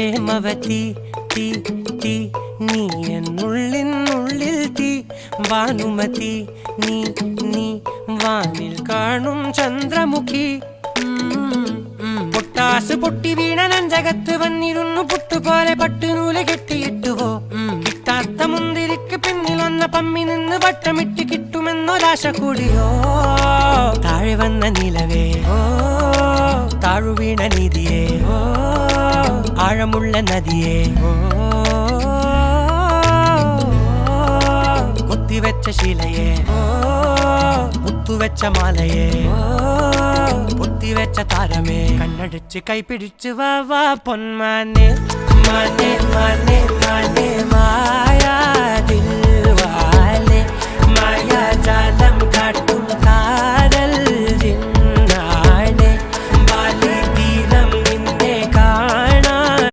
പ്രേമവതി തീ തീ നീ എന്നുള്ളിൽ തീ ഭാനുമതി നീ നീ വാനിൽ കാണും ചന്ദ്രമുഖി പൊട്ടാസ് പൊട്ടി വീണ നെഞ്ചകത്ത് വന്നിരുന്നു പുട്ടുപോലെ പട്ടുനൂല് കെട്ടിയിട്ടുവോ കിട്ടാത്ത മുന്തിരിക്ക് പിന്നിൽ വന്ന പമ്മി നിന്ന് വട്ടമിട്ട് കിട്ടുമെന്നൊരാശ കൂടിയോ താഴെ വന്ന നിലവേ താഴു വീണ നിധിയേ ആഴമുള്ള നദിയേ കൊത്തിവെച്ച ശിലയേ മുത്തുവെച്ച മാലയേ പൊത്തിവെച്ച താരമേ കണ്ണടിച്ച് കൈപിടിച്ച് വാ വാ പൊന്മാനെ മാനെ മാനെ മാനെ മായാ ദിൽവാലെ മായാ ജാല